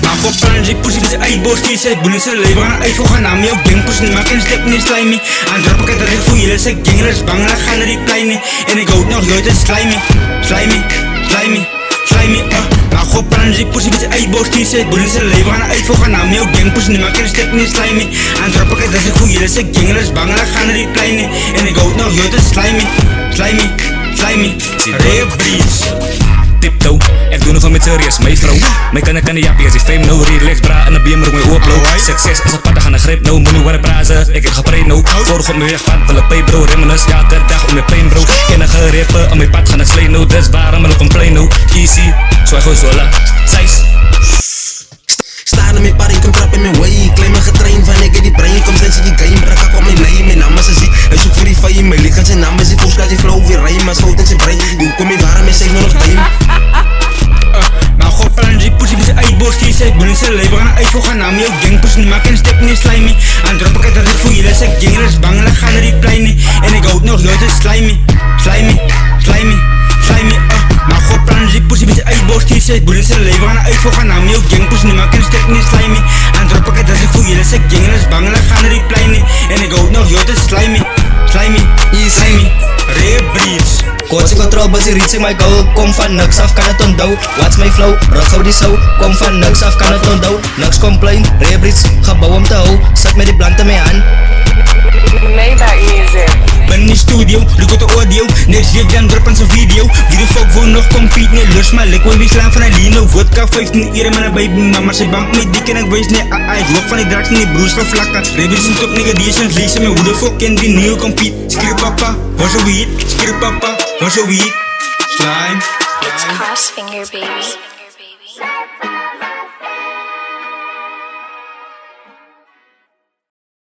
Ako parang pussy bisa ay boss kisa bunin sa live kan ay fo kana mi gang push ni makin step ni slimy andra pa kada rin fuile sa gang ras bangla khana reply ni and go now yo just slimy Ako parang pussy bisa ay boss kisa bunin sa live kan ay fo kana mi gang push ni makin step ni slimy andra pa kada rin fuile sa gang ras bangla khana reply ni and go now yo just slimy Rare Breeze Tiptoe, echt doen van met serieus, mijn vrouw. Mij kan de jappie als ik fame no relax, bra en een bier maar ik mee upload. Succes als een patta gaan een grip, no money waar praten. Ik heb gepreid no, vorige op mijn weg pad, wil een pay bro. Reminis, ja, elke dag om mijn pain bro. Kenige rippen, om mijn pad gaan het sleen no. Dat is waarom ik complain no. Easy, zwaai gewoon zola, zijs. Staan in mijn par, ik kom trap in mijn way. Claim me getraind van ik die brain. Kom zijn ze die game, brak op mijn name. Mijn naam is een hij zoekt voor die fame. Mijn lichaam zijn naam is die volks, die flow weer rijm. Maar schoot in zijn brain. Hoe kom je waarom, is nog time. Ako parang pussy bisa ay boss kisa bunin sa live kan ay fo kana mi gang push ni makin step ni slimy andra pa kada rin fuile sa gang ras bangla khana reply ni and go now yo just slimy Ako parang pussy bisa ay boss kisa bunin sa live kan ay fo kana mi gang push ni makin step ni slimy andra pa kada rin fuile sa gang ras bangla khana reply ni and go now yo just slimy Rare Breeze Kort ik control, bus reaching my goal. Kom van niks af, kan het onthouden. Watch my flow, rug hou die show. Kom van niks af, kan het onthouden. Niks complain, Rare Breeze, gebouw om te houden. Zet met die blank in mijn hand. Maybach music. Ben in die studio, look at the audio. Next week dan drop ons een video. Wie de fuck wil nog compete, nee lust maar lekker. We slaan van een lino, vodka 15 uur met een baby. Mama ze bank met dik en ik wees nee ai. Rook van die drugs en die broers gevlakken. Rebels en top nigga die is ons lezen. Maar hoe de fuck in die nieuwe compete. Skir papa, was zo weed. Skir papa, was zo weed. Slime. It's Crossfinger, baby.